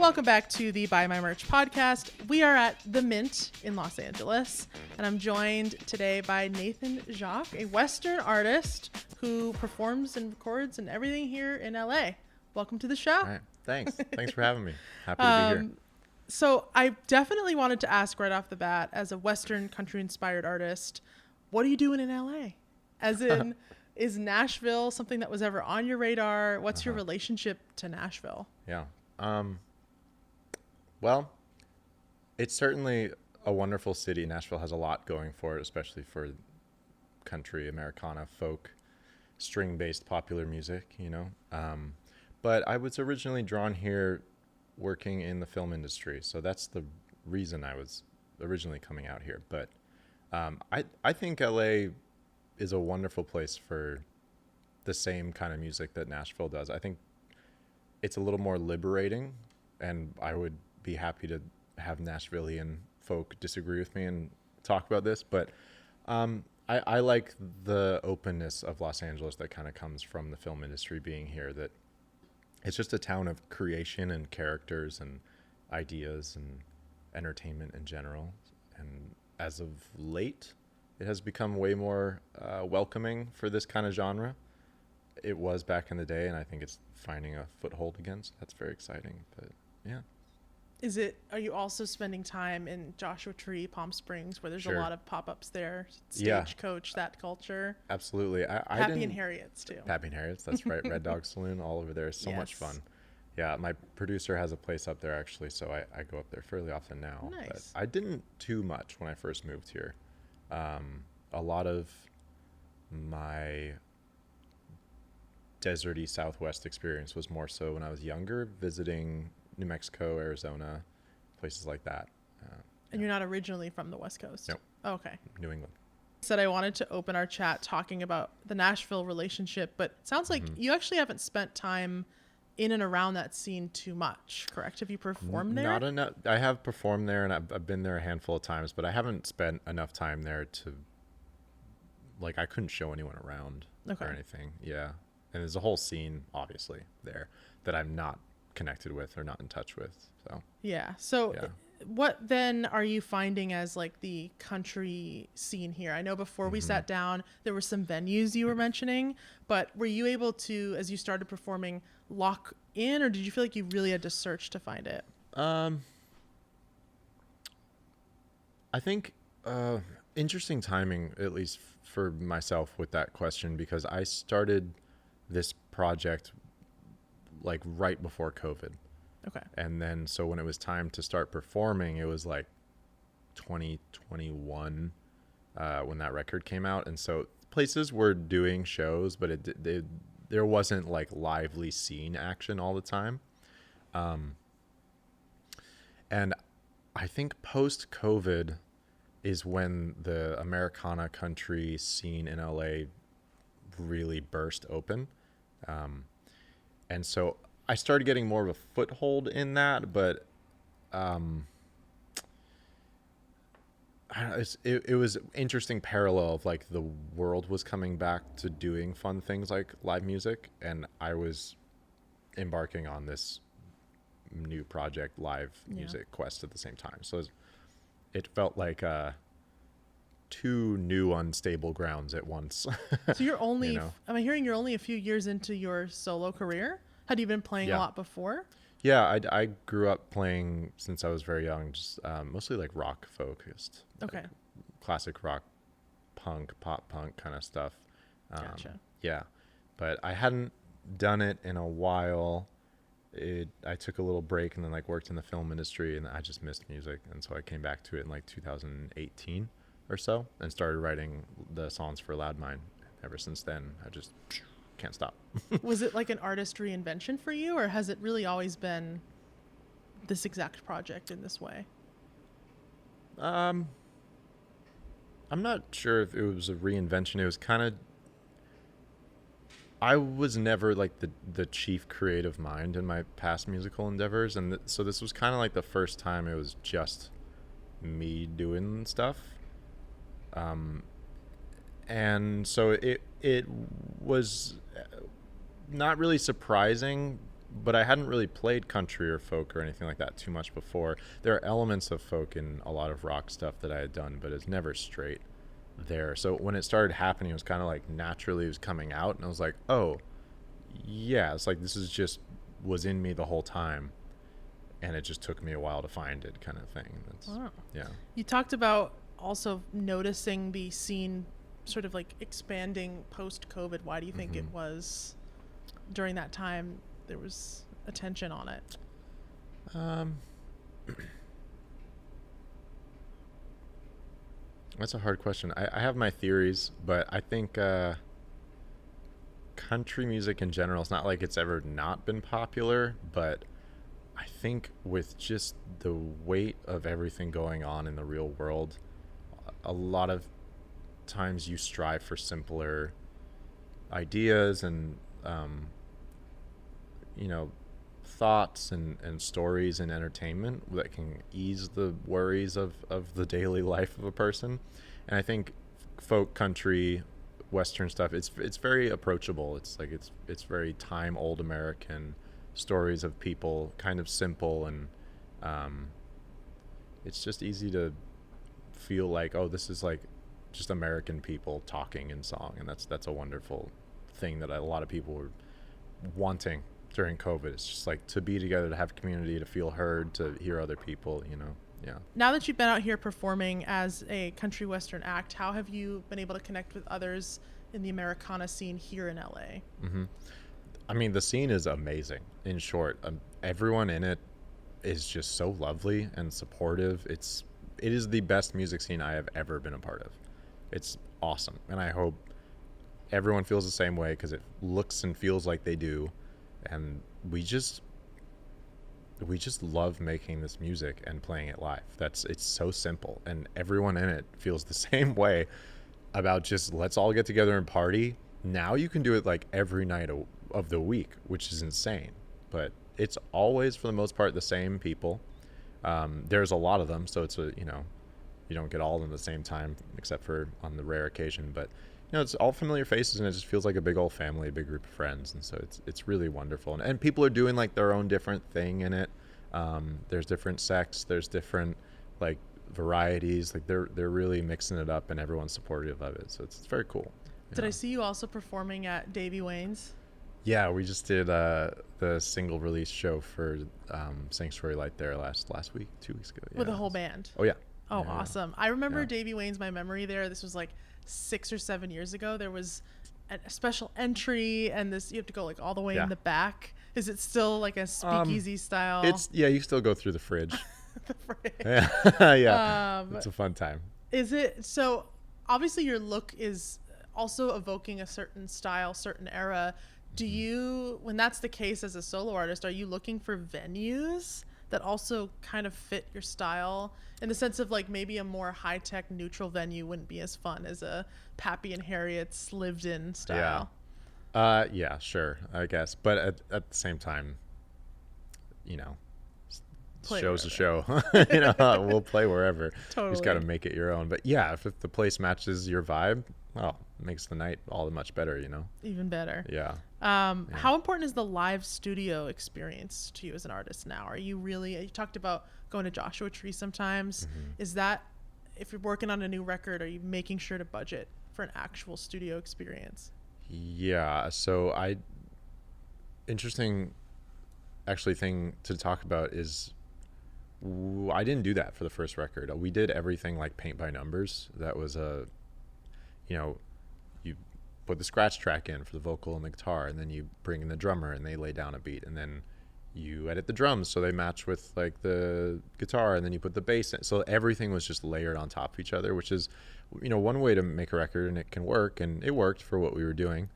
Welcome back to the Buy My Merch podcast. We are at the Mint in Los Angeles, and I'm joined today by Nathan Jacques, a Western artist who performs and records and everything here in LA. Welcome to the show. All right. Thanks. Thanks for having me. Happy to be here. So I definitely wanted to ask right off the bat, as a Western country-inspired artist, what are you doing in LA? As in, is Nashville something that was ever on your radar? What's your relationship to Nashville? Yeah. Well, it's certainly a wonderful city. Nashville has a lot going for it, especially for country, Americana, folk, string-based popular music, you know. But I was originally drawn here working in the film industry. So that's the reason I was originally coming out here. But I think LA is a wonderful place for the same kind of music that Nashville does. I think it's a little more liberating, and I would be happy to have Nashvilleian folk disagree with me and talk about this. But I like the openness of Los Angeles that kind of comes from the film industry being here, that it's just a town of creation and characters and ideas and entertainment in general. And as of late, it has become way more welcoming for this kind of genre. It was back in the day, and I think it's finding a foothold again. So that's very exciting. But yeah. Are you also spending time in Joshua Tree, Palm Springs, where there's Sure. a lot of pop-ups there, Stagecoach, that culture? Absolutely. Pappy and Harriet's too. Pappy and Harriet's, that's right. Red Dog Saloon, all over there. So much Yes. fun. Yeah, my producer has a place up there actually, so I go up there fairly often now. Nice. But I didn't too much when I first moved here. A lot of my deserty Southwest experience was more so when I was younger, visiting New Mexico, Arizona, places like that. And you're not originally from the West Coast? Nope. Oh, okay. New England. Said I wanted to open our chat talking about the Nashville relationship, but it sounds like you actually haven't spent time in and around that scene too much, correct? Have you performed there? Not enough. I have performed there, and I've been there a handful of times, but I haven't spent enough time there to, like, I couldn't show anyone around or anything. Yeah. And there's a whole scene, obviously, there that I'm not connected with or not in touch with. So yeah. So what then are you finding as like the country scene here? I know before we sat down, there were some venues you were mentioning, but were you able to, as you started performing, lock in, or did you feel like you really had to search to find it? I think interesting timing, at least for myself, with that question, because I started this project like right before COVID. Okay. And then so when it was time to start performing, it was like 2021 when that record came out. And so places were doing shows, but there wasn't like lively scene action all the time. And I think post-COVID is when the Americana country scene in LA really burst open. And so I started getting more of a foothold in that, but it was an interesting parallel of like the world was coming back to doing fun things like live music, and I was embarking on this new project, live music quest at the same time. So it felt like two new unstable grounds at once. So you're only, am I hearing you're only a few years into your solo career? Had you been playing a lot before? Yeah, I grew up playing since I was very young, just mostly like rock focused. Okay. Like classic rock, punk, pop punk kind of stuff. Gotcha. Yeah, but I hadn't done it in a while. I took a little break and then like worked in the film industry, and I just missed music. And so I came back to it in like 2018 or so and started writing the songs for Loudmind. Ever since then, I just can't stop. Was it like an artist reinvention for you, or has it really always been this exact project in this way? I'm not sure if it was a reinvention. It was kind of, I was never like the chief creative mind in my past musical endeavors, and so this was kind of like the first time it was just me doing stuff. And so it was not really surprising but I hadn't really played country or folk or anything like that too much before. There are elements of folk in a lot of rock stuff that I had done, but it's never straight there. So when it started happening, it was kind of like naturally it was coming out, and I was like, oh, yeah, it's like this is just was in me the whole time, and it just took me a while to find it, kind of thing. That's, Wow. yeah. You talked about also noticing the scene sort of like expanding post-COVID. Why do you think it was during that time there was attention on it? That's a hard question. I have my theories, but I think country music in general, it's not like it's ever not been popular, but I think with just the weight of everything going on in the real world, a lot of times you strive for simpler ideas and thoughts and stories and entertainment that can ease the worries of the daily life of a person. And I think folk, country, Western stuff, it's very approachable. It's like it's very time old American stories of people, kind of simple, and it's just easy to feel like, oh, this is like just American people talking in song, and that's a wonderful thing that a lot of people were wanting during COVID. It's just like to be together, to have community, to feel heard, to hear other people, Yeah. Now that you've been out here performing as a country western act, how have you been able to connect with others in the Americana scene here in LA? I mean, the scene is amazing. In short, everyone in it is just so lovely and supportive. It is the best music scene I have ever been a part of. It's awesome, and I hope everyone feels the same way, because it looks and feels like they do. And we just love making this music and playing it live. It's so simple, and everyone in it feels the same way about just let's all get together and party. Now you can do it like every night of the week, which is insane, but it's always for the most part the same people. There's a lot of them, so it's you don't get all of them at the same time, except for on the rare occasion, but it's all familiar faces, and it just feels like a big old family, a big group of friends. And so it's really wonderful. And people are doing like their own different thing in it. There's different sects, there's different like varieties, like they're really mixing it up, and everyone's supportive of it. So it's very cool. Did I see you also performing at Davy Wayne's? Yeah, we just did the single release show for Sanctuary Light there last week, 2 weeks ago. Yeah. With the whole band? Oh, yeah. Oh, Yeah. awesome. I remember Davy Wayne's, my memory there. This was like 6 or 7 years ago. There was a special entry, and you have to go like all the way in the back. Is it still like a speakeasy style? You still go through the fridge. The fridge. Yeah. Yeah. It's a fun time. Is it? So obviously your look is also evoking a certain style, certain era. Do you, when that's the case as a solo artist, are you looking for venues that also kind of fit your style, in the sense of like maybe a more high-tech neutral venue wouldn't be as fun as a Pappy and Harriet's lived-in style? Yeah, sure, I guess. But at the same time, Play show's wherever. a show. We'll play wherever. Totally. You just got to make it your own. But yeah, if the place matches your vibe, well, it makes the night all that much better, Even better. Yeah. How important is the live studio experience to you as an artist now? Are you talked about going to Joshua Tree sometimes. Is that, if you're working on a new record, are you making sure to budget for an actual studio experience? Yeah. So interesting actually thing to talk about is I didn't do that for the first record. We did everything like paint by numbers. That was you put the scratch track in for the vocal and the guitar, and then you bring in the drummer and they lay down a beat, and then you edit the drums so they match with like the guitar, and then you put the bass in. So everything was just layered on top of each other, which is one way to make a record, and it can work, and it worked for what we were doing.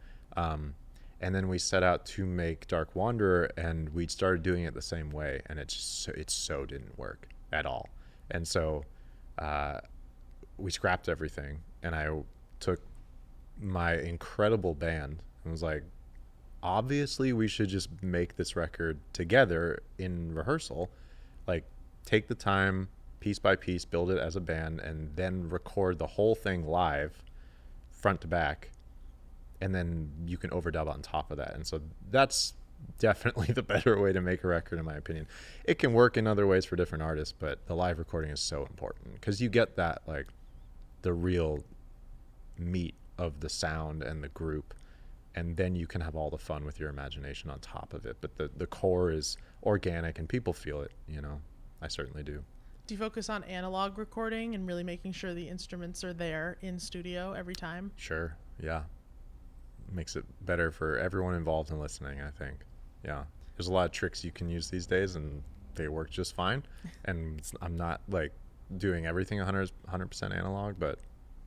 And then we set out to make Dark Wanderer, and we started doing it the same way, and it so didn't work at all. And so we scrapped everything, and I took my incredible band and was like, obviously we should just make this record together in rehearsal, like take the time piece by piece, build it as a band, and then record the whole thing live front to back, and then you can overdub on top of that. And so that's definitely the better way to make a record, in my opinion. It can work in other ways for different artists, but the live recording is so important because you get that, like, the real meat of the sound and the group, and then you can have all the fun with your imagination on top of it. But the core is organic and people feel it, you know. I certainly do. Do you focus on analog recording and really making sure the instruments are there in studio every time? Sure. Yeah. Makes it better for everyone involved in listening, I think. Yeah. There's a lot of tricks you can use these days and they work just fine. And I'm not like doing everything 100% analog, but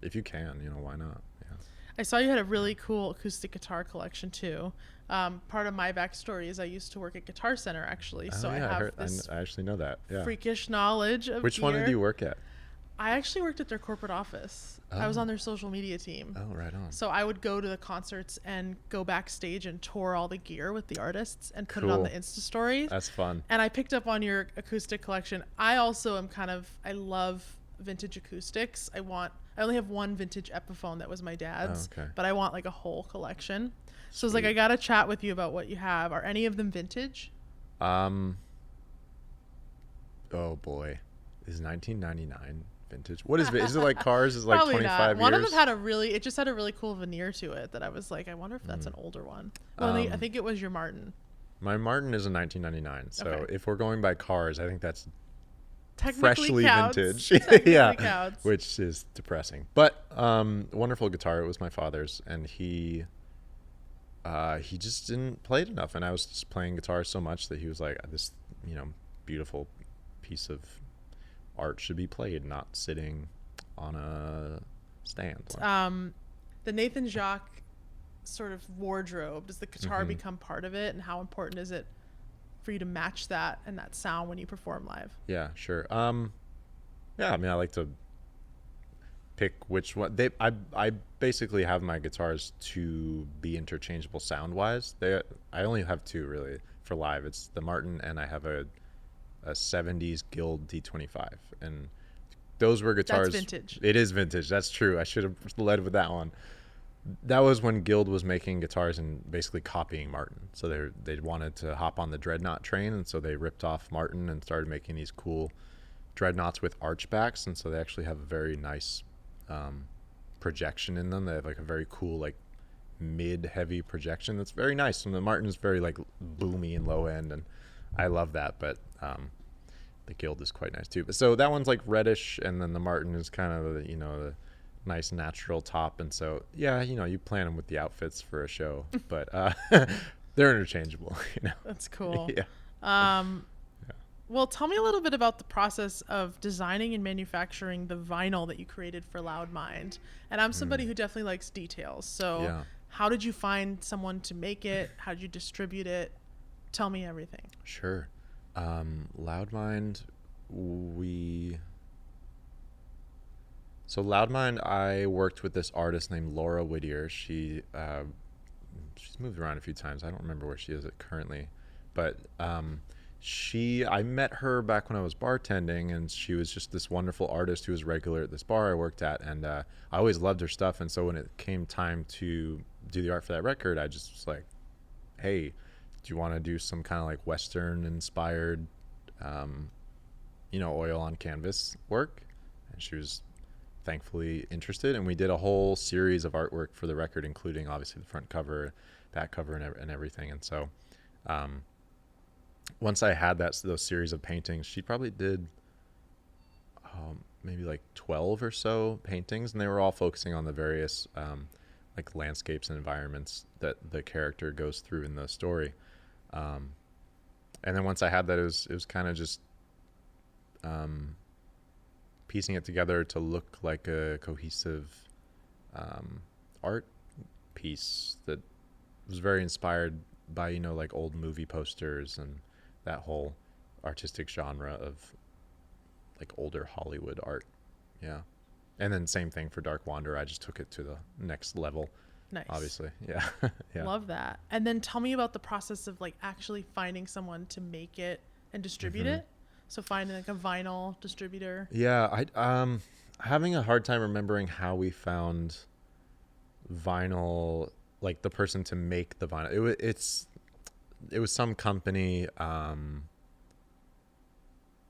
if you can, you know, why not? Yeah. I saw you had a really cool acoustic guitar collection too. Part of my backstory is I used to work at Guitar Center, actually. So yeah, I have this I actually know that. Yeah. freakish knowledge of Which one gear. did you work at? I actually worked at their corporate office. I was on their social media team. Oh, right on. So I would go to the concerts and go backstage and tour all the gear with the artists and put it on the Insta stories. That's fun. And I picked up on your acoustic collection. I also am I love vintage acoustics. I only have one vintage Epiphone that was my dad's, but I want like a whole collection. So it's like, I got to chat with you about what you have. Are any of them vintage? Oh boy. Is 1999 vintage? What is it? Is it like cars? Is it like Probably 25 not. years? One of them had it just had a really cool veneer to it that I was like, I wonder if that's an older one. Well, I think it was your Martin. My Martin is a 1999. So if we're going by cars, I think that's Technically freshly counts. vintage. Technically Yeah. counts. Which is depressing. But wonderful guitar. It was my father's, and he just didn't play it enough, and I was just playing guitar so much that he was like, this, you know, beautiful piece of art should be played, not sitting on a stand. The Nathan Jacques sort of wardrobe, does the guitar become part of it, and how important is it for you to match that and that sound when you perform live? Yeah, sure. Yeah, I mean, I like to pick which one. I basically have my guitars to be interchangeable sound wise. I only have two really for live. It's the Martin, and I have a 70s Guild D25, and those were guitars. That's vintage. It is vintage. That's true. I should have led with that one. That was when Guild was making guitars and basically copying Martin. So they wanted to hop on the dreadnought train, and so they ripped off Martin and started making these cool dreadnoughts with archbacks, and so they actually have a very nice projection in them. They have like a very cool like mid-heavy projection that's very nice, and the Martin is very like boomy and low end, and I love that. But the Guild is quite nice too. But so that one's like reddish, and then the Martin is kind of the, you know, the nice natural top. And so yeah, you know, you plan them with the outfits for a show, but they're interchangeable. You know, that's cool. Yeah. Well, tell me a little bit about the process of designing and manufacturing the vinyl that you created for Loud Mind. And I'm somebody who definitely likes details. So how did you find someone to make it? How did you distribute it? Tell me everything. Sure. Loud Mind, So Loud Mind, I worked with this artist named Laura Whittier. She's moved around a few times. I don't remember where she is currently, but I met her back when I was bartending, and she was just this wonderful artist who was regular at this bar I worked at, and I always loved her stuff. And so when it came time to do the art for that record, I just was like, hey, do you want to do some kind of like Western inspired, oil on canvas work? And she was thankfully interested, and we did a whole series of artwork for the record, including obviously the front cover, back cover, and everything. And so once I had those series of paintings, she probably did maybe like 12 or so paintings, and they were all focusing on the various like landscapes and environments that the character goes through in the story. And then once I had that, it was kind of just piecing it together to look like a cohesive art piece that was very inspired by, like old movie posters and that whole artistic genre of like older Hollywood art. Yeah. And then same thing for Dark Wanderer. I just took it to the next level. Nice. Obviously. Yeah. Yeah. Love that. And then tell me about the process of like actually finding someone to make it and distribute it. So finding like a vinyl distributor. Yeah. I'm having a hard time remembering how we found vinyl, like the person to make the vinyl. it was some company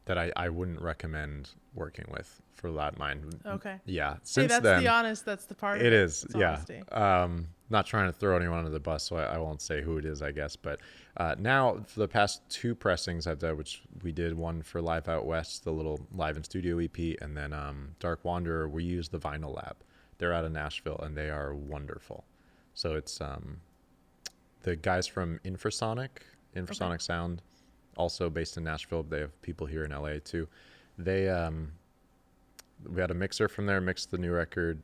that I wouldn't recommend working with for that mine. Okay. Yeah. Hey, Since that's then, the honest. That's the part of it it. is. It's Yeah. honesty. Not trying to throw anyone under the bus, so I won't say who it is, I guess. But now, for the past two pressings I've done, which we did one for Live Out West, the little live in studio EP, and then Dark Wanderer, we used the Vinyl Lab. They're out of Nashville, and they are wonderful. So it's the guys from Infrasonic Okay. Sound, also based in Nashville. They have people here in LA too. They we had a mixer from there, mixed the new record.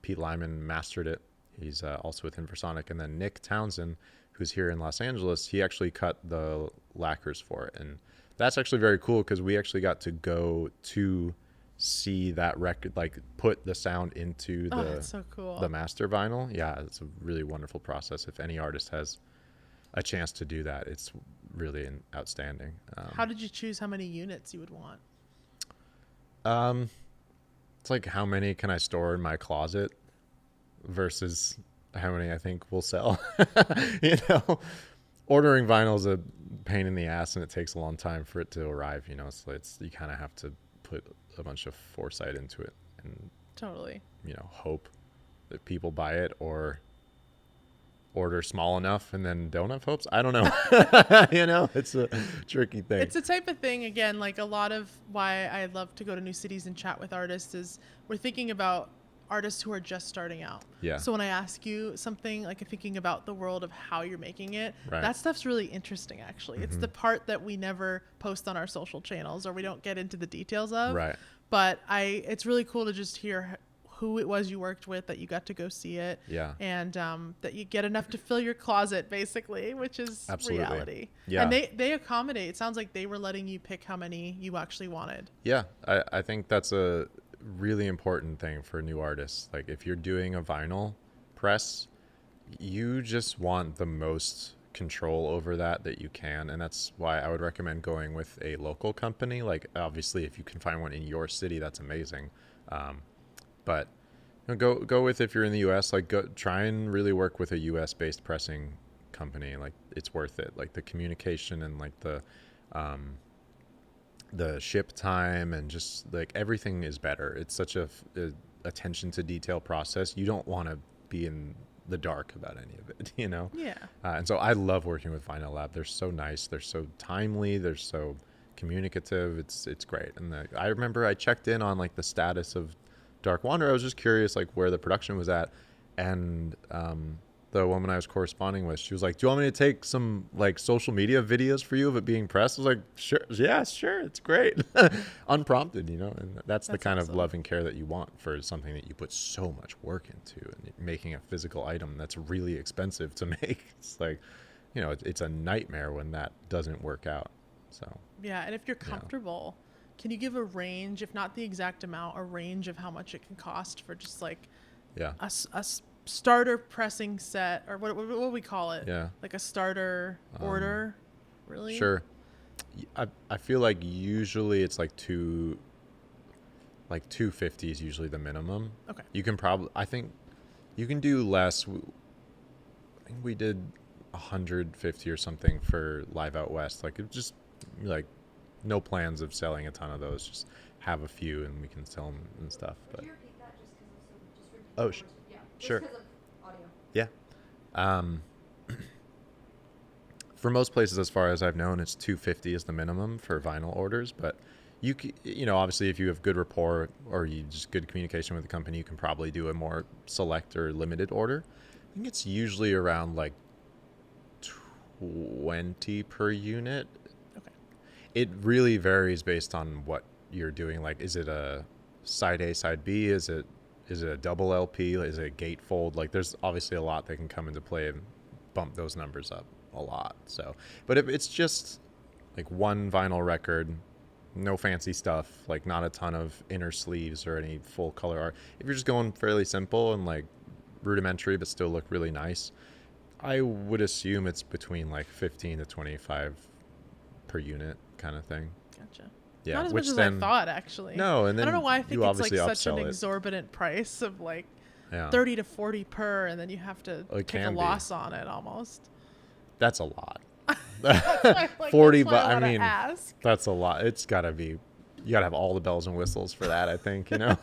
Pete Lyman mastered it. He's also with Infrasonic. And then Nick Townsend, who's here in Los Angeles, he actually cut the lacquers for it. And that's actually very cool because we actually got to go to see that record, like put the sound into Oh, that's so cool. the master vinyl. Yeah, it's a really wonderful process. If any artist has a chance to do that, it's really outstanding. How did you choose how many units you would want? It's like, how many can I store in my closet versus how many I think will sell. You know, ordering vinyl is a pain in the ass, and it takes a long time for it to arrive. You know, so it's you kind of have to put a bunch of foresight into it, and Totally. hope that people buy it, or order small enough and then don't have hopes. I don't know. It's a tricky thing. It's the type of thing, again, like a lot of why I love to go to new cities and chat with artists is we're thinking about artists who are just starting out. Yeah. So when I ask you something, like thinking about the world of how you're making it, Right. that stuff's really interesting, actually. It's the part that we never post on our social channels or we don't get into the details of. Right. But it's really cool to just hear who it was you worked with, that you got to go see it. Yeah. And that you get enough to fill your closet, basically, which is Absolutely. reality. Yeah. And they accommodate. It sounds like they were letting you pick how many you actually wanted. Yeah, I think that's a really important thing for new artists. Like, if you're doing a vinyl press, you just want the most control over that you can. And that's why I would recommend going with a local company. Like, obviously, if you can find one in your city, that's amazing. But go with, if you're in the U.S., like, go try and really work with a U.S. based pressing company. Like, it's worth it. Like, the communication and like the ship time and just like everything is better. It's such a attention to detail process. You don't want to be in the dark about any of it, Yeah. And so I love working with Vinyl Lab. They're so nice. They're so timely. They're so communicative. It's great. And I remember I checked in on like the status of Dark Wanderer. I was just curious like where the production was at, and the woman I was corresponding with, she was like, "Do you want me to take some like social media videos for you of it being pressed?" I was like, "Sure, yeah, sure, it's great." Unprompted, and that's the kind awesome. of love and care that you want for something that you put so much work into, and making a physical item that's really expensive to make. It's like, it's a nightmare when that doesn't work out. So Yeah. And if you're comfortable, can you give a range, if not the exact amount, a range of how much it can cost for just like yeah, a starter pressing set, or what do we call it? yeah. Like a starter order, really? Sure. I feel like usually it's like 250 is usually the minimum. Okay. You can I think you can do less. I think we did 150 or something for Live Out West. Like, it just like no plans of selling a ton of those. Just have a few and we can sell them and stuff. But Could you repeat that just because Oh, yeah, just sure. because of audio. yeah. For most places, as far as I've known, it's 250 is the minimum for vinyl orders. But obviously, if you have good rapport or you just good communication with the company, you can probably do a more select or limited order. I think it's usually around like 20 per unit. Okay. It really varies based on what you're doing. Like, is it a side A, side B? Is it a double LP? Is it a gatefold? Like, there's obviously a lot that can come into play and bump those numbers up a lot. So, but if it's just like one vinyl record, no fancy stuff, like not a ton of inner sleeves or any full color art, if you're just going fairly simple and like rudimentary but still look really nice, I would assume it's between like 15 to 25 per unit kind of thing. Gotcha. Yeah, Not as which much as then I thought, actually. No, and I then don't know why I think you it's like obviously such an upsell it. exorbitant price of like Yeah. 30 to 40 per, and then you have to It take a can be. loss on it almost. That's a lot. That's why, like, 40, that's why but I wanna mean, ask. that's a lot. It's gotta be, you gotta have all the bells and whistles for that, I think, you know?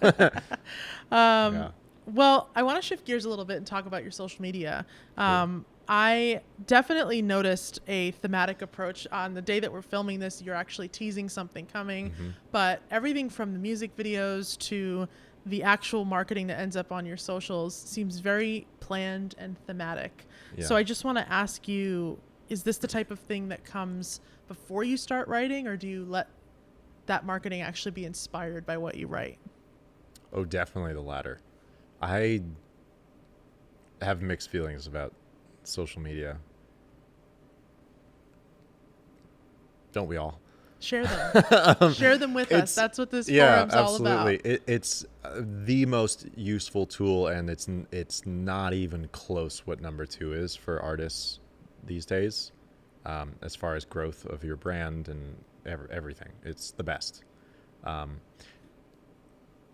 Yeah. Well, I want to shift gears a little bit and talk about your social media. Cool. I definitely noticed a thematic approach on the day that we're filming this. You're actually teasing something coming, but everything from the music videos to the actual marketing that ends up on your socials seems very planned and thematic. So Yeah. I just want to ask you, is this the type of thing that comes before you start writing, or do you let that marketing actually be inspired by what you write? Oh, definitely the latter. I have mixed feelings about social media. Don't we all? Share them. Share them with us. It's- That's what this Yeah, forum's all absolutely. about. It's the most useful tool, and it's not even close what number 2 is for artists these days, as far as growth of your brand and everything. It's the best.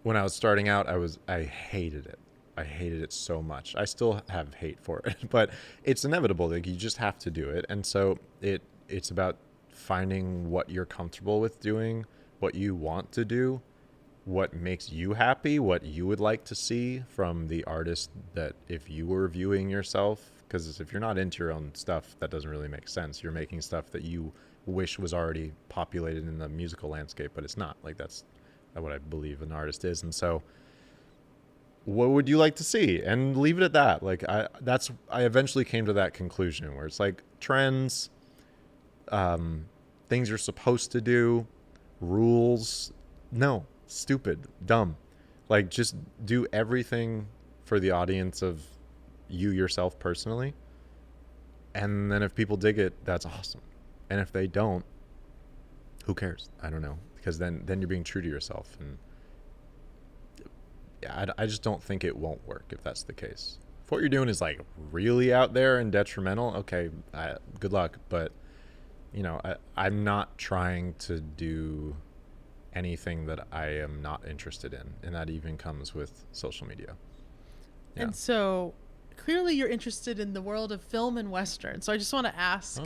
When I was starting out, I hated it. I hated it so much. I still have hate for it, but it's inevitable. Like, you just have to do it. And so it's about finding what you're comfortable with doing, what you want to do, what makes you happy, what you would like to see from the artist that if you were viewing yourself, because if you're not into your own stuff, that doesn't really make sense. You're making stuff that you wish was already populated in the musical landscape, but it's not. Like, that's what I believe an artist is. And so what would you like to see? And leave it at that. Like, I eventually came to that conclusion where it's like trends, things you're supposed to do, rules. No, stupid, dumb. Like, just do everything for the audience of you yourself personally. And then if people dig it, that's awesome. And if they don't, who cares? I don't know. Because then you're being true to yourself. And yeah, I just don't think it won't work if that's the case. If what you're doing is like really out there and detrimental, okay, good luck. But, you know, I'm not trying to do anything that I am not interested in. And that even comes with social media. Yeah. And so clearly you're interested in the world of film and Western. So I just want to ask,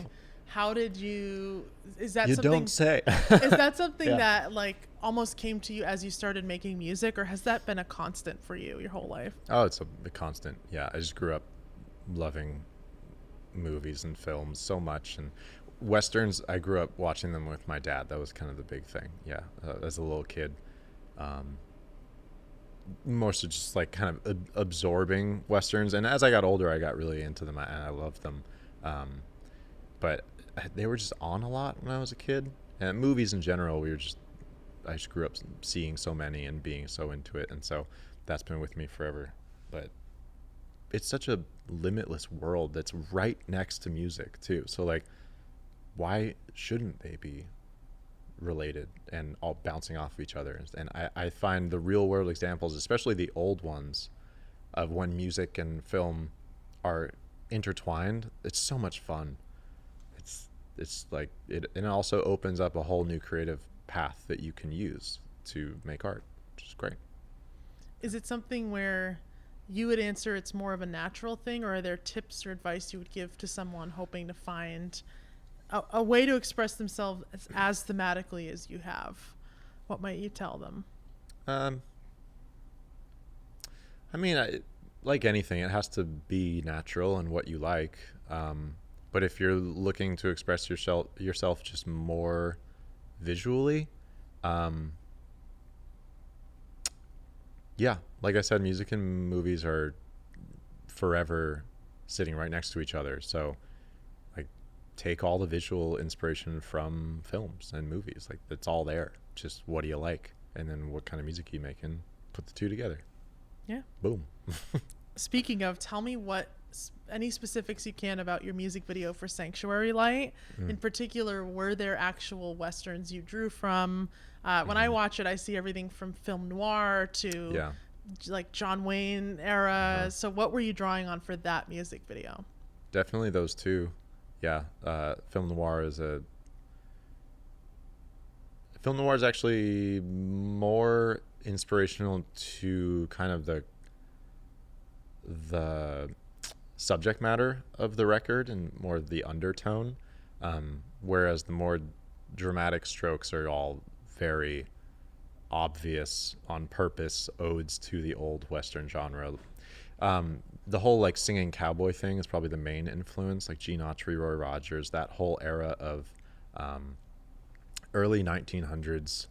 how did you, is that You something, don't say. is that something Yeah. that like almost came to you as you started making music, or has that been a constant for you your whole life? Oh, it's a constant. Yeah, I just grew up loving movies and films so much, and Westerns, I grew up watching them with my dad. That was kind of the big thing. Yeah, as a little kid. More so just like kind of absorbing Westerns. And as I got older, I got really into them and I loved them. But they were just on a lot when I was a kid. And movies in general, I just grew up seeing so many and being so into it. And so that's been with me forever. But it's such a limitless world that's right next to music too. So like, why shouldn't they be related and all bouncing off of each other? And I find the real world examples, especially the old ones, of when music and film are intertwined, it's so much fun. It's like it, and it also opens up a whole new creative path that you can use to make art, which is great. Is it something where you would answer it's more of a natural thing, or are there tips or advice you would give to someone hoping to find a way to express themselves as thematically as you have? What might you tell them? I mean, like anything, it has to be natural and what you like. But if you're looking to express yourself just more visually, yeah, like I said, music and movies are forever sitting right next to each other. So like, take all the visual inspiration from films and movies. Like, it's all there. Just what do you like? And then what kind of music you make, and put the two together. Yeah. Boom. Speaking of, tell me any specifics you can about your music video for Sanctuary Light. In particular, were there actual Westerns you drew from? When I watch it, I see everything from film noir to like John Wayne era. So what were you drawing on for that music video? Definitely those two. Yeah. Film noir is actually more inspirational to kind of the subject matter of the record and more the undertone, whereas the more dramatic strokes are all very obvious on purpose odes to the old Western genre. The whole like singing cowboy thing is probably the main influence, like Gene Autry, Roy Rogers, that whole era of early 1900s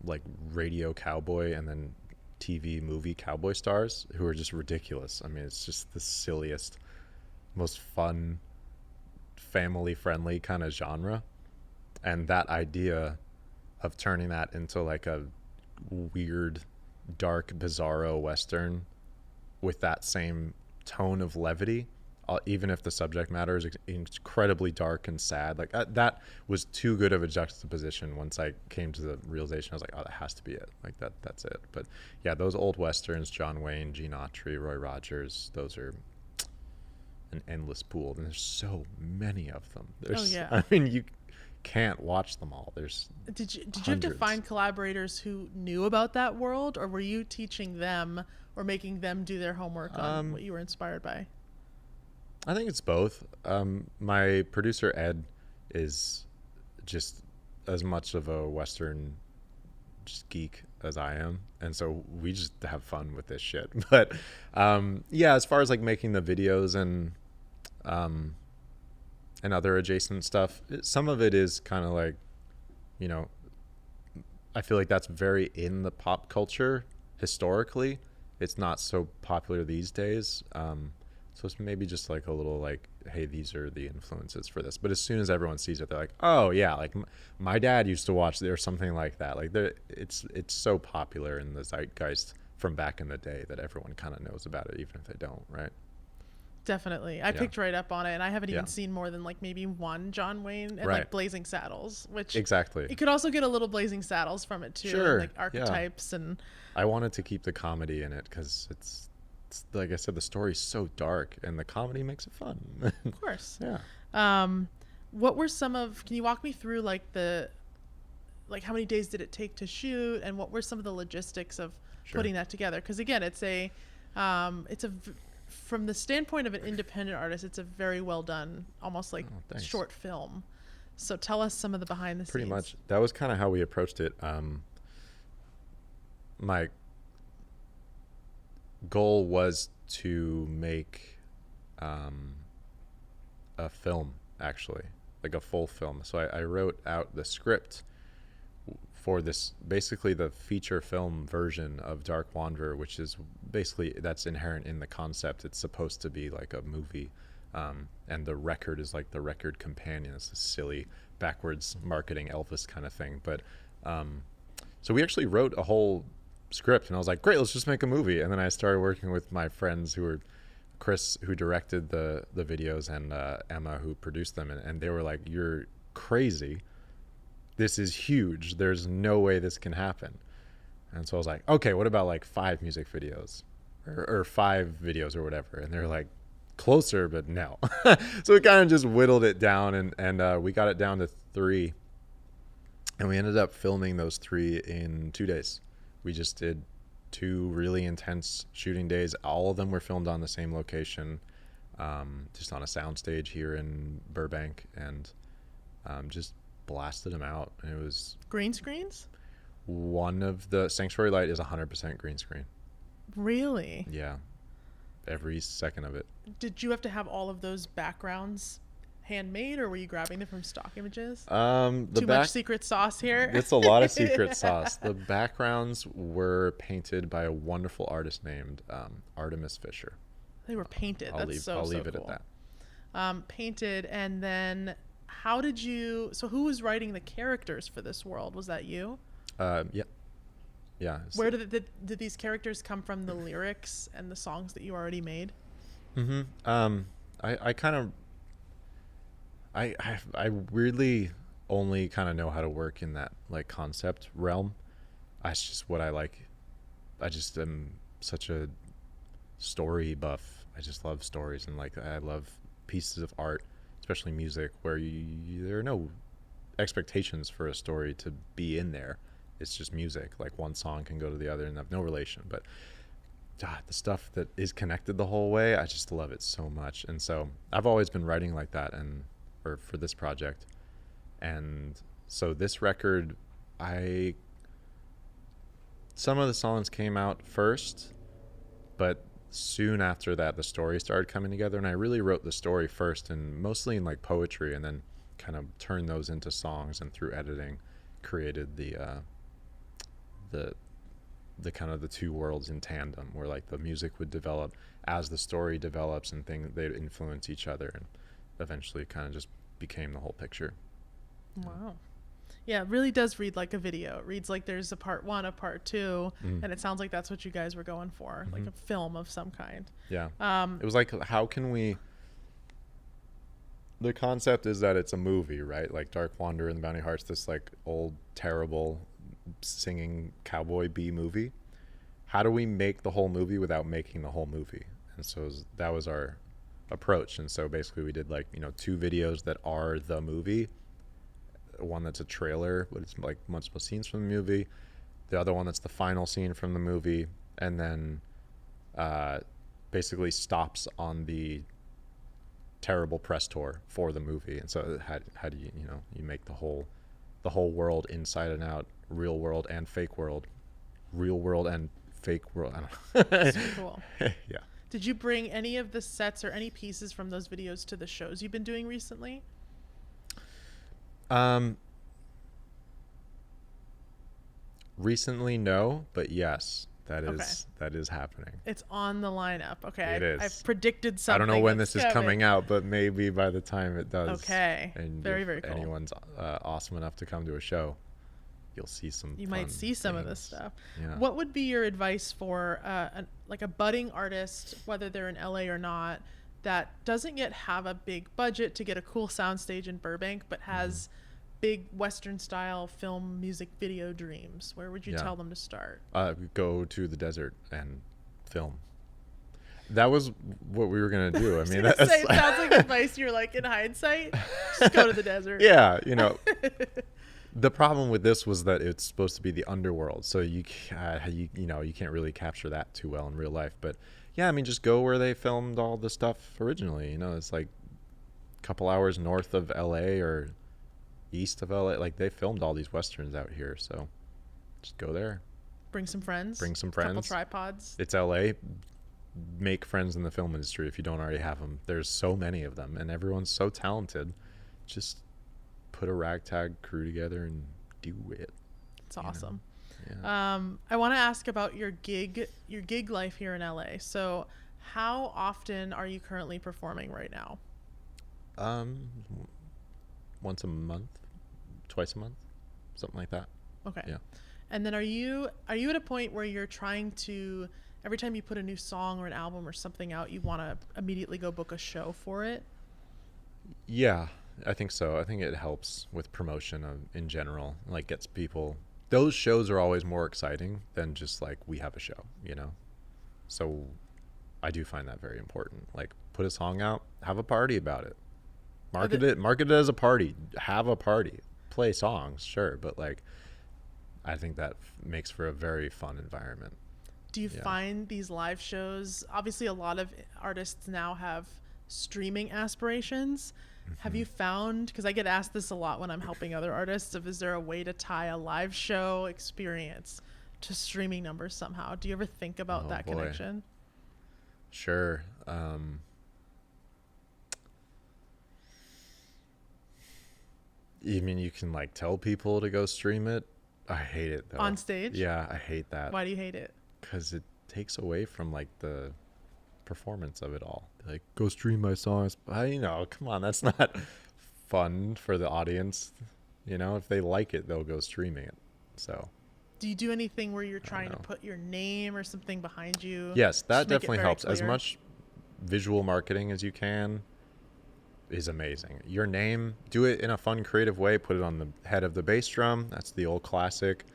like radio cowboy and then TV movie cowboy stars who are just ridiculous. I mean, it's just the silliest, most fun, family friendly kind of genre. And that idea of turning that into like a weird, dark, bizarro Western with that same tone of levity, even if the subject matter is incredibly dark and sad, like that was too good of a juxtaposition. Once I came to the realization, I was like, oh, that has to be it. Like that's it. But yeah, those old Westerns, John Wayne, Gene Autry, Roy Rogers, those are an endless pool. And there's so many of them. I mean, you can't watch them all. There's Did you have to find collaborators who knew about that world, or were you teaching them or making them do their homework on what you were inspired by? I think it's both. My producer Ed is just as much of a Western just geek as I am, and so we just have fun with this shit. But yeah, as far as like making the videos and other adjacent stuff, some of it is kind of like, you know, I feel like that's very in the pop culture historically. It's not so popular these days. So it's maybe just like a little like, hey, these are the influences for this. But as soon as everyone sees it, they're like, oh yeah, like my dad used to watch it or something like that. Like it's so popular in the zeitgeist from back in the day that everyone kind of knows about it, even if they don't, right? Definitely. I picked right up on it, and I haven't even seen more than like maybe one John Wayne and like Blazing Saddles, which exactly. You could also get a little Blazing Saddles from it too, sure. and, like archetypes and. I wanted to keep the comedy in it because it's like I said, the story's so dark, and the comedy makes it fun. Of course. Yeah. What were can you walk me through like how many days did it take to shoot, and what were some of the logistics of putting that together? Because again, from the standpoint of an independent artist, it's a very well done, almost like short film. So tell us some of the behind the scenes. Pretty much. That was kind of how we approached it. My goal was to make a film, actually, like a full film. So I wrote out the script for this, basically the feature film version of Dark Wanderer, which is basically, that's inherent in the concept. It's supposed to be like a movie, and the record is like the record companion. It's a silly backwards marketing Elvis kind of thing. But so we actually wrote a whole script, and I was like, great, let's just make a movie. And then I started working with my friends who were Chris, who directed the videos, and Emma, who produced them, and they were like, you're crazy, this is huge, there's no way this can happen. And so I was like, okay, what about like 5 music videos or 5 videos or whatever? And they're like, closer, but no. So we kind of just whittled it down, and we got it down to 3, and we ended up filming those 3 in 2 days. We just did 2 really intense shooting days. All of them were filmed on the same location, just on a soundstage here in Burbank, and just blasted them out. And it was green screens. One of the Sanctuary Light is 100% green screen. Really? Yeah, every second of it. Did you have to have all of those backgrounds handmade, or were you grabbing them from stock images? Too much secret sauce here. It's a lot of secret sauce. The backgrounds were painted by a wonderful artist named Artemis Fisher. They were painted. I'll leave it cool. at that. Painted, and then so who was writing the characters for this world? Was that you? Yeah. Where did these characters come from, the lyrics and the songs that you already made? I weirdly only kind of know how to work in that like concept realm. That's just what I like. I just am such a story buff. I just love stories, and like I love pieces of art, especially music, where there are no expectations for a story to be in there. It's just music. Like one song can go to the other and have no relation. But the stuff that is connected the whole way, I just love it so much. And so I've always been writing like that, or for this project. And so this record, some of the songs came out first, but soon after that, the story started coming together, and I really wrote the story first, and mostly in like poetry, and then kind of turned those into songs, and through editing created the kind of the two worlds in tandem, where like the music would develop as the story develops, and they'd influence each other, and eventually kind of just became the whole picture. Wow. Yeah, it really does read like a video. It reads like there's a part 1, a part 2, and it sounds like that's what you guys were going for, like a film of some kind. Yeah. It was like, how can we... The concept is that it's a movie, right? Like Dark Wanderer and the Bounty Hearts, this like old, terrible singing cowboy B movie. How do we make the whole movie without making the whole movie? And so that was our approach. And so basically we did like, 2 videos that are the movie. One that's a trailer, but it's like multiple scenes from the movie. The other one that's the final scene from the movie, and then basically stops on the terrible press tour for the movie. And so how do you you make the whole world inside and out, real world and fake world, real world and fake world. I don't know. Super cool. Yeah. Did you bring any of the sets or any pieces from those videos to the shows you've been doing recently? Recently, no, but yes, that is happening. It's on the lineup. Okay. It is. I've predicted something. I don't know when that's this is coming out, but maybe by the time it does. Okay. And very, if very cool. anyone's awesome enough to come to a show, you'll see some. You might see some of this stuff. Yeah. What would be your advice for like a budding artist, whether they're in LA or not, that doesn't yet have a big budget to get a cool soundstage in Burbank, but has big Western style film music video dreams? Where would you tell them to start? Go to the desert and film. That was what we were going to do. I mean, it sounds like advice you're like, in hindsight, just go to the desert. Yeah. The problem with this was that it's supposed to be the underworld. So you can't really capture that too well in real life. But yeah, I mean, just go where they filmed all the stuff originally. It's like a couple hours north of LA or east of LA. Like, they filmed all these Westerns out here. So just go there. Bring some friends. Couple tripods. It's LA. Make friends in the film industry if you don't already have them. There's so many of them, and everyone's so talented. Just put a ragtag crew together and do it. It's awesome. Yeah. I want to ask about your gig life here in LA. So how often are you currently performing right now? Once a month, twice a month, something like that. Okay. Yeah. And then are you at a point where you're trying to, every time you put a new song or an album or something out, you want to immediately go book a show for it? Yeah, I think so. I think it helps with promotion in general, like gets people. Those shows are always more exciting than just like, we have a show, So I do find that very important. Like, put a song out, have a party about it. Market it as a party. Have a party. Play songs, sure, but like, I think that makes for a very fun environment. Do you find these live shows, obviously a lot of artists now have streaming aspirations. Have you found, because I get asked this a lot when I'm helping other artists, is there a way to tie a live show experience to streaming numbers somehow? Do you ever think about that connection? Sure. You mean you can like tell people to go stream it? I hate it though. On stage? Yeah, I hate that. Why do you hate it? Because it takes away from like the performance of it all. Like, go stream my songs. Come on, that's not fun for the audience. If they like it, they'll go streaming it. So do you do anything where you're trying to put your name or something behind you? Yes, that definitely helps. Clear? As much visual marketing as you can is amazing. Your name, do it in a fun, creative way. Put it on the head of the bass drum. That's the old classic.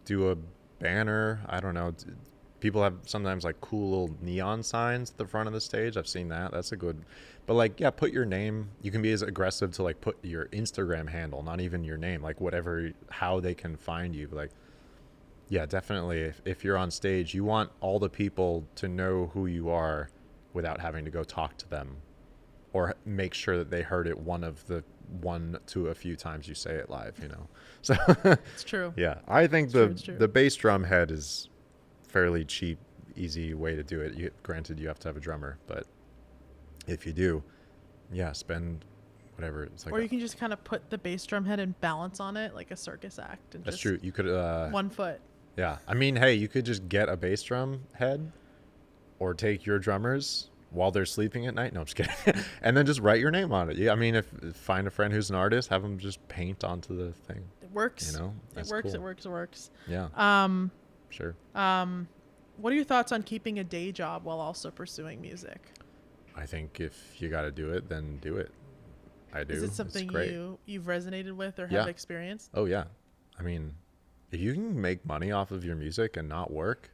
Do a banner. I don't know. People have sometimes like cool little neon signs at the front of the stage. I've seen that. That's a good, but like, yeah, put your name. You can be as aggressive to like put your Instagram handle, not even your name, like whatever, how they can find you. Like, Yeah, definitely. If you're on stage, you want all the people to know who you are without having to go talk to them or make sure that they heard it one to a few times you say it live, you know? So It's true. yeah, I think It's true. the bass drum head is fairly cheap, easy way to do it. Granted, you have to have a drummer, but if you do, yeah, spend whatever. It's like Or you can just kind of put the bass drum head and balance on it like a circus act. And that's just true. You could, 1 foot. yeah. I mean, hey, you could just get a bass drum head or take your drummers while they're sleeping at night. No, I'm just kidding. And then just write your name on it. Yeah, I mean, if find a friend who's an artist, have them just paint onto the thing. It works. You know, It That's works. cool. It works. It works. Yeah, sure. What are your thoughts on keeping a day job while also pursuing music? I think if you got to do it, then do it. I do. Is it It's something great. you've resonated with or Yeah. have experienced? Oh yeah. I mean, if you can make money off of your music and not work,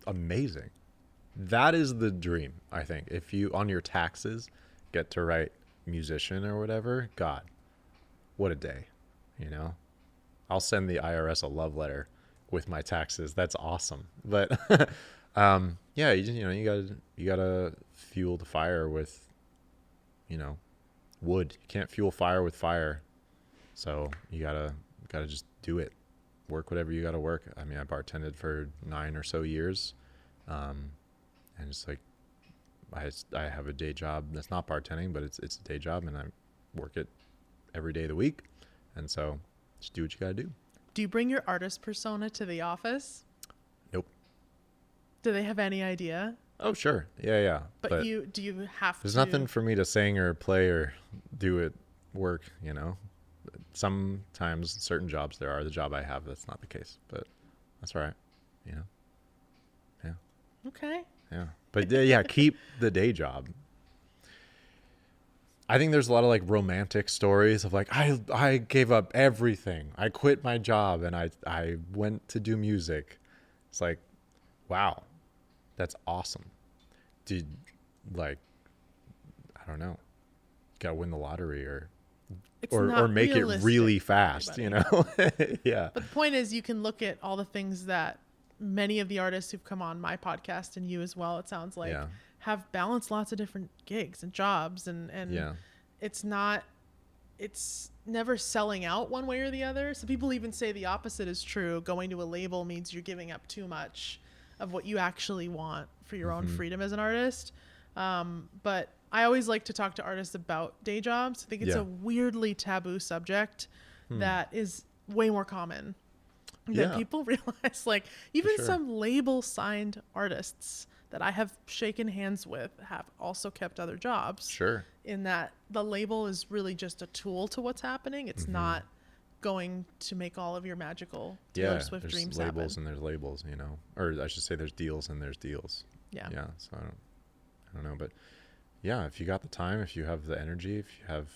amazing. That is the dream, I think. If you on your taxes get to write musician or whatever, God, what a day, you know? I'll send the IRS a love letter with my taxes. That's awesome. But yeah, you gotta fuel the fire with, wood. You can't fuel fire with fire. So you gotta just do it. Work whatever you gotta work. I mean, I bartended for 9 or so years. And it's like, I have a day job that's not bartending, but it's a day job, and I work it every day of the week. And so just do what you gotta do. Do you bring your artist persona to the office? Nope. Do they have any idea? Oh, sure. Yeah. But do you have there's to? nothing for me to sing or play or do at work, you know? Sometimes certain jobs there are. The job I have, that's not the case, but that's all right, you know? Yeah. Okay. Yeah. But yeah, keep the day job. I think there's a lot of like romantic stories of like, I gave up everything. I quit my job and I went to do music. It's like, wow, that's awesome. Dude, like, I don't know. Got to win the lottery or not make it realistic really for fast, you know? Yeah. But the point is, you can look at all the things that many of the artists who've come on my podcast, and you as well, it sounds like, Yeah. have balanced lots of different gigs and jobs, and Yeah. it's never selling out one way or the other. So people even say the opposite is true. Going to a label means you're giving up too much of what you actually want for your own freedom as an artist. But I always like to talk to artists about day jobs. I think it's Yeah. a weirdly taboo subject that is way more common than Yeah. people realize. Like even sure. some label signed artists that I have shaken hands with have also kept other jobs. Sure. In that the label is really just a tool to what's happening. It's not going to make all of your magical Taylor Swift there's dreams labels happen. and there's labels, you know, or I should say there's deals and there's deals. Yeah. Yeah. So I don't know, but yeah, if you got the time, if you have the energy, if you have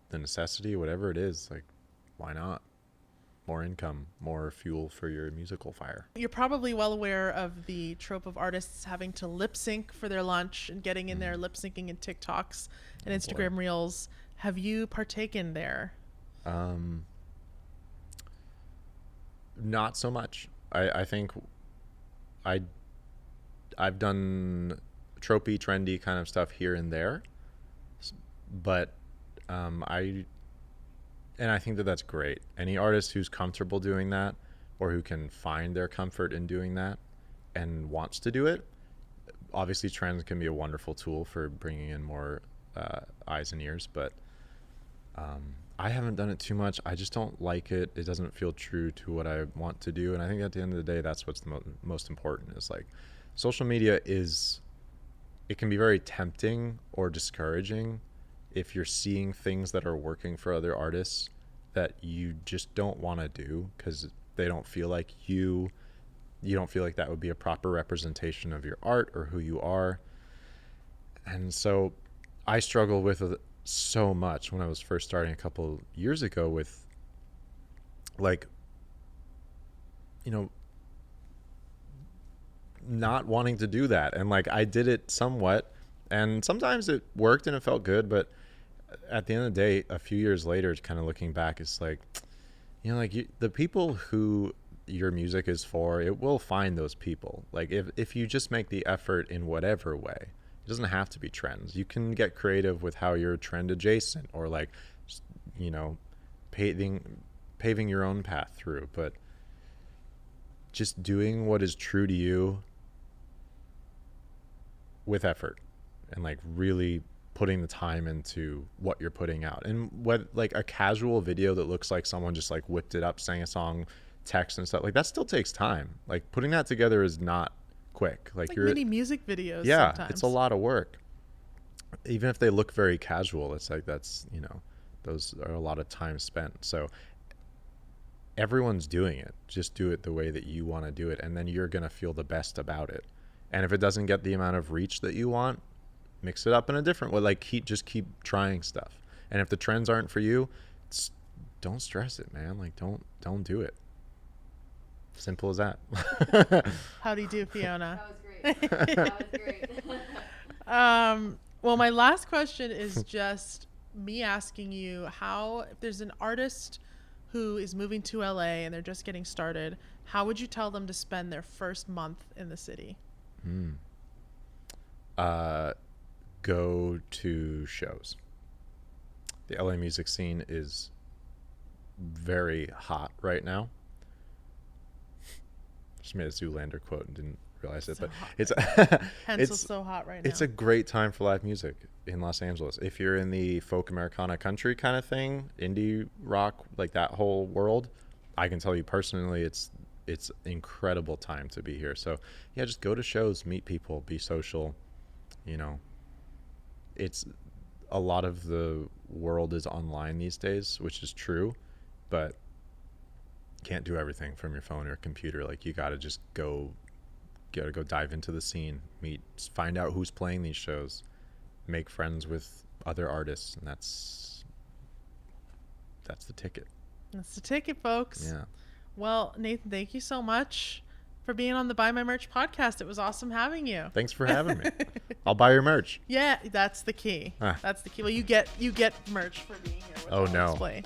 the necessity, whatever it is, like, why not? More income, more fuel for your musical fire. You're probably well aware of the trope of artists having to lip sync for their lunch and getting in there lip syncing in TikToks and Instagram reels. Have you partaken there? Not so much. I think I've done tropey, trendy kind of stuff here and there, but I think that that's great. Any artist who's comfortable doing that, or who can find their comfort in doing that and wants to do it, obviously trends can be a wonderful tool for bringing in more eyes and ears, but I haven't done it too much. I just don't like it. It doesn't feel true to what I want to do. And I think at the end of the day, that's what's the most important is like social media it can be very tempting or discouraging if you're seeing things that are working for other artists that you just don't want to do because they don't feel like you don't feel like that would be a proper representation of your art or who you are. And so I struggle with so much when I was first starting a couple years ago with like, not wanting to do that. And like, I did it somewhat and sometimes it worked and it felt good. But at the end of the day, a few years later, kind of looking back, it's like, the people who your music is for, it will find those people. Like if you just make the effort in whatever way, it doesn't have to be trends. You can get creative with how you're trend adjacent, or like, you know, paving your own path through, but just doing what is true to you with effort, and like really putting the time into what you're putting out. And what, like a casual video that looks like someone just like whipped it up, sang a song, text and stuff, like that still takes time. Like putting that together is not quick. Like you're mini music videos. Yeah, sometimes. it's a lot of work. Even if they look very casual, it's like, that's, you know, those are a lot of time spent. So everyone's doing it. Just do it the way that you want to do it, and then you're going to feel the best about it. And if it doesn't get the amount of reach that you want, mix it up in a different way. Like just keep trying stuff. And if the trends aren't for you, don't stress it, man. Like don't do it. Simple as that. How do you do, Fiona? That was great. That was great. Well, my last question is just me asking you how, if there's an artist who is moving to LA and they're just getting started, how would you tell them to spend their first month in the city? Go to shows. The LA music scene is very hot right now. Just made a Zoolander quote and didn't realize it, So but hot it's Hence it's so hot right now. it's a great time for live music in Los Angeles. If you're in the folk Americana country kind of thing, indie rock, like that whole world, I can tell you personally, it's incredible time to be here. So yeah, just go to shows, meet people, be social. You know, it's a lot of the world is online these days, which is true, but can't do everything from your phone or computer. Like you gotta just go dive into the scene, find out who's playing these shows, make friends with other artists, and that's the ticket. That's the ticket, folks. Yeah. Well, Nathan, thank you so much for being on the Buy My Merch podcast. It was awesome having you. Thanks for having me. I'll buy your merch. Yeah, that's the key. Ah. That's the key. Well, you get merch for being here. Which Oh, I'll no. explain.